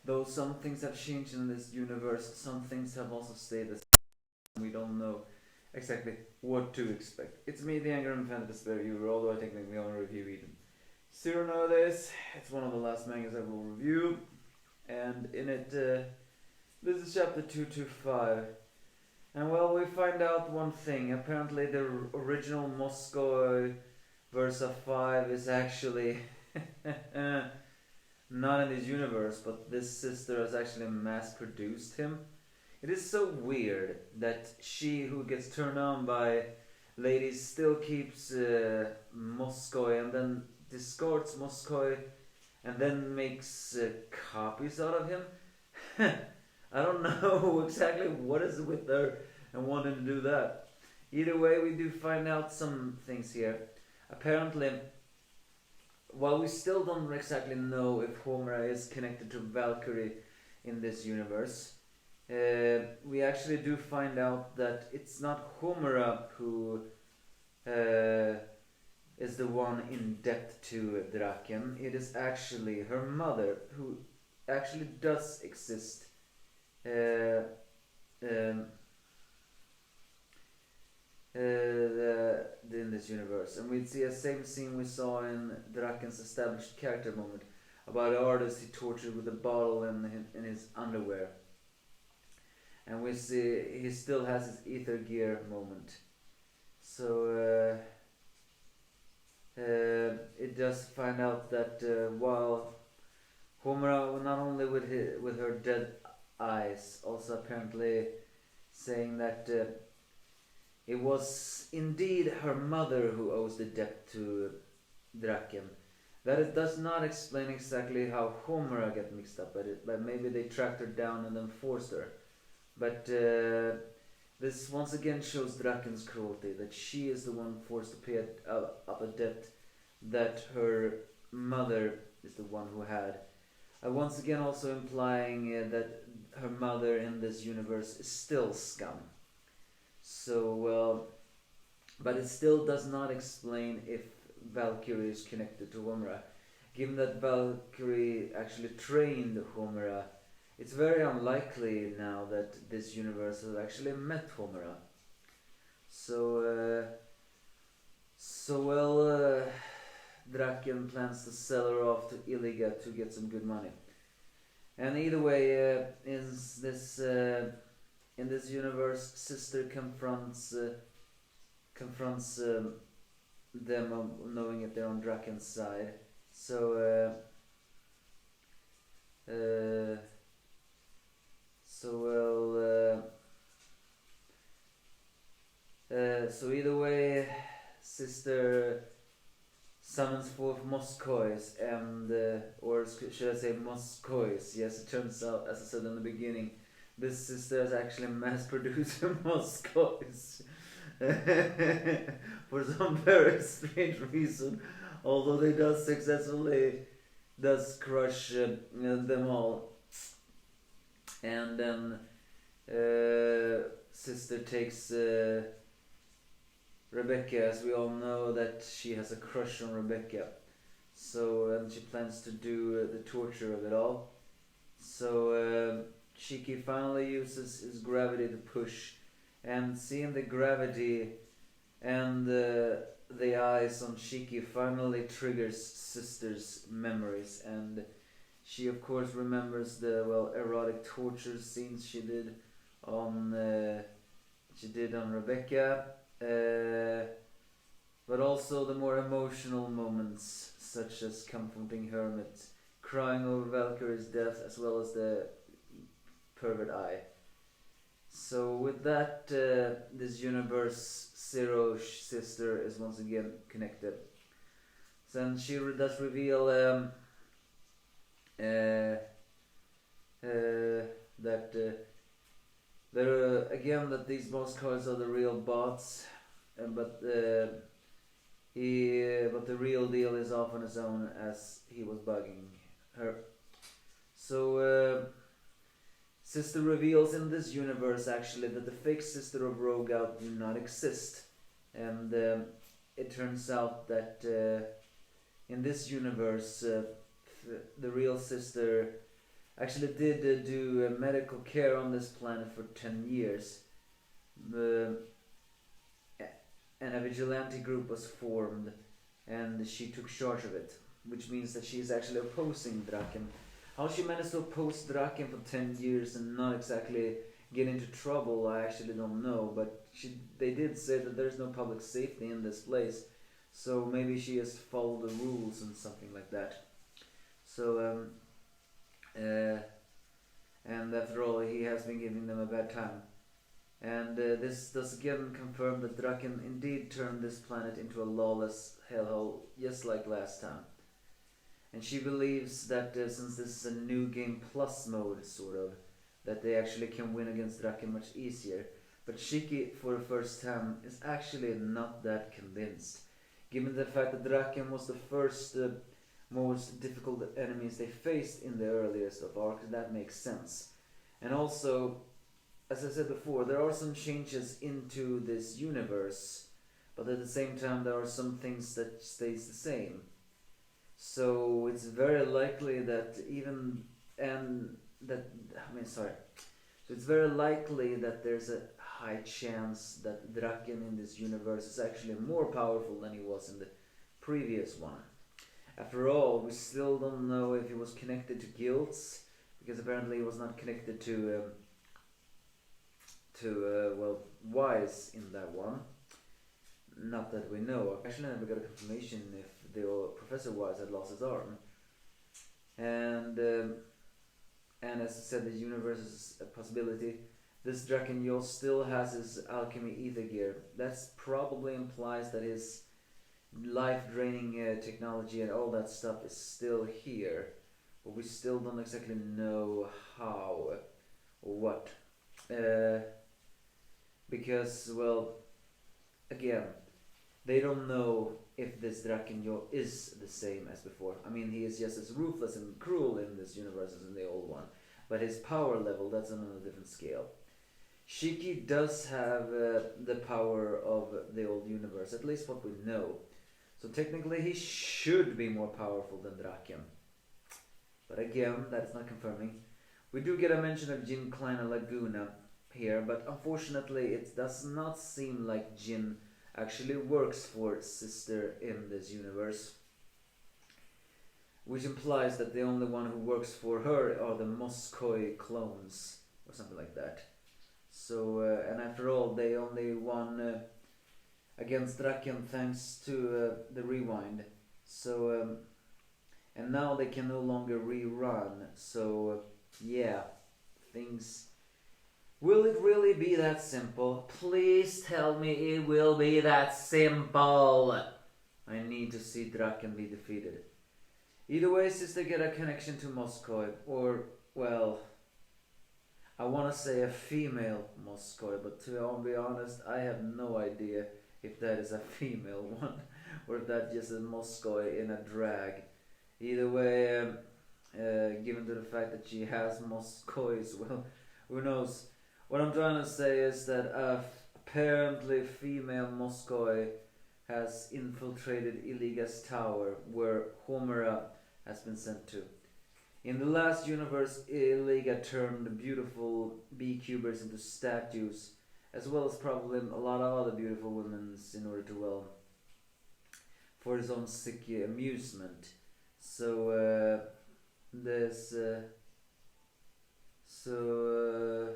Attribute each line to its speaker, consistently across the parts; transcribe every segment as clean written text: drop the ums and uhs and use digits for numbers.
Speaker 1: Though some things have changed in this universe, some things have also stayed the same. We don't know exactly what to expect. It's me, the Anger and Fantasy reviewer, although I technically only review Eden. Zero nowadays. It's one of the last mangas I will review, and in it, this is chapter 225. And well, we find out one thing. Apparently, the original Mosco Versa 5 is actually not in this universe, but this sister has actually mass produced him. It is so weird that she, who gets turned on by ladies, still keeps Moscow and then discards Moscow and then makes copies out of him. I don't know exactly what is with her and wanting to do that. Either way, we do find out some things here. Apparently, while we still don't exactly know if Homura is connected to Valkyrie in this universe, we actually do find out that it's not Homura who is the one in debt to Draken. It is actually her mother, who actually does exist in this universe. And we see the same scene we saw in Draken's established character moment about an artist he tortured with a bottle in his underwear. And we see he still has his ether gear moment. So it does find out that while Homura, not only with her dead eyes, also apparently saying that it was indeed her mother who owes the debt to Draken. That it does not explain exactly how Homura got mixed up at it, but maybe they tracked her down and then forced her. But this once again shows Draken's cruelty, that she is the one forced to pay up a debt that her mother is the one who had. Once again also implying that her mother in this universe is still scum. So, but it still does not explain if Valkyrie is connected to Homura. Given that Valkyrie actually trained Homura, it's very unlikely now that this universe has actually met Homura. So, Draken plans to sell her off to Iliga to get some good money. And either way, in this universe, Sister confronts them, knowing that they're on Draken's side. So either way, Sister summons forth Moscois and, or should I say Moscois? Yes, it turns out, as I said in the beginning, this sister has actually mass-produced Moscois for some very strange reason. Although they does successfully crush them all, and then sister takes Rebecca, as we all know that she has a crush on Rebecca. So and she plans to do the torture of it all. So Shiki finally uses his gravity to push, and seeing the gravity and the eyes on Shiki finally triggers Sister's memories, and she of course remembers the erotic torture scenes she did on Rebecca, but also the more emotional moments, such as comforting Hermit, crying over Valkyrie's death, as well as the pervert eye. So with that, this universe Zero sister is once again connected. Then she does reveal that again that these Moscows are the real bots, but the real deal is off on his own, as he was bugging her. So Sister reveals in this universe actually that the fake sister of Rogout do not exist, and it turns out that in this universe the real sister actually did do medical care on this planet for 10 years. Uh, and a vigilante group was formed, and she took charge of it, which means that she is actually opposing Draken. How she managed to oppose Draken for 10 years and not exactly get into trouble, I actually don't know, but they did say that there's no public safety in this place, so maybe she has followed the rules and something like that. So, uh, and after all, he has been giving them a bad time. And this does again confirm that Draken indeed turned this planet into a lawless hellhole, just like last time. And she believes that since this is a new game plus mode, sort of, that they actually can win against Draken much easier. But Shiki, for the first time, is actually not that convinced. Given the fact that Draken was the first most difficult enemies they faced in the earliest of arcs, that makes sense. And also, as I said before, there are some changes into this universe, but at the same time there are some things that stays the same. So it's very likely that So it's very likely that there's a high chance that Draken in this universe is actually more powerful than he was in the previous one. After all, we still don't know if he was connected to guilds, because apparently he was not connected to Wise in that one. Not that we know. Actually, I never got a confirmation if the Professor Wise had lost his arm. And as I said, the universe is a possibility. This Draken Yo still has his alchemy ether gear. That probably implies that his life-draining technology and all that stuff is still here, but we still don't exactly know how or what. Because, well, again, they don't know if this Drakenjo is the same as before. I mean, he is just as ruthless and cruel in this universe as in the old one, but his power level, that's on a different scale. Shiki does have the power of the old universe, at least what we know. So technically he should be more powerful than Draken. But again, that is not confirming. We do get a mention of Jin Kleiner Laguna here, but unfortunately it does not seem like Jin actually works for Sister in this universe, which implies that the only one who works for her are the Mosco clones or something like that. So and after all, they only won against Draken thanks to the rewind. So and now they can no longer rerun. So yeah, things. Will it really be that simple? Please tell me it will be that simple. I need to see Draken be defeated. Either way, Sister get a connection to Moscow, or, well, I want to say a female Moscow, but to be honest, I have no idea if that is a female one, or if that's just a Moscow in a drag. Either way, given to the fact that she has Moscows, well, who knows? What I'm trying to say is that apparently female Moscow has infiltrated Iliga's tower, where Homera has been sent to. In the last universe, Iliga turned beautiful beekeepers into statues, as well as probably a lot of other beautiful women in order to, well, for his own sick amusement. So, there's, so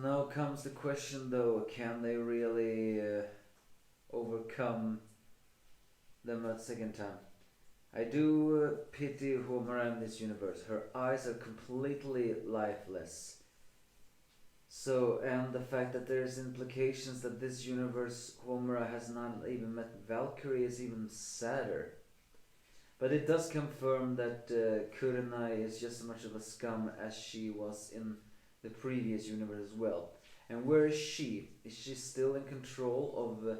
Speaker 1: now comes the question though, can they really overcome them a second time? I do pity Homera in this universe. Her eyes are completely lifeless. So, and the fact that there's implications that this universe Homera has not even met Valkyrie is even sadder. But it does confirm that Kurenai is just as much of a scum as she was in the previous universe as well. And where is she? Is she still in control of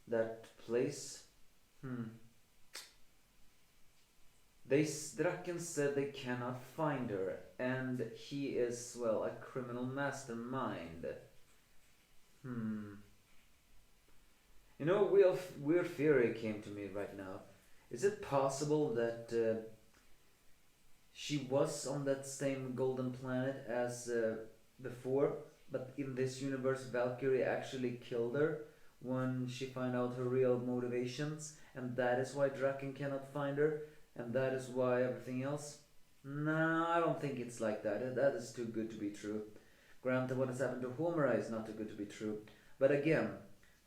Speaker 1: that place? Draken said they cannot find her, and he is, well, a criminal mastermind. You know, weird theory came to me right now. Is it possible that she was on that same golden planet as before, but in this universe, Valkyrie actually killed her when she found out her real motivations, and that is why Draken cannot find her, and that is why everything else. No, I don't think it's like that. That is too good to be true. Granted, what has happened to Homura is not too good to be true. But again,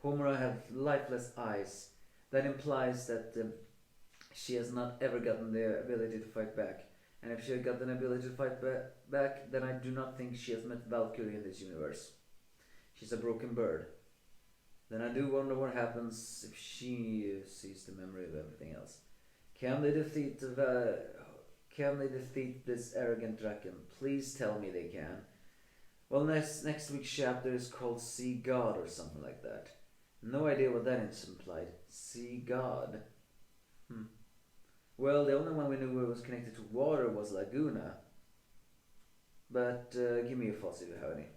Speaker 1: Homura has lifeless eyes. That implies that she has not ever gotten the ability to fight back. And if she had got an ability to fight back, then I do not think she has met Valkyrie in this universe. She's a broken bird. Then I do wonder what happens if she sees the memory of everything else. Can they defeat this arrogant dragon? Please tell me they can. Well, next week's chapter is called See God or something like that. No idea what that is implied. See God. Well, the only one we knew was connected to water was Laguna. But give me your thoughts if you have any.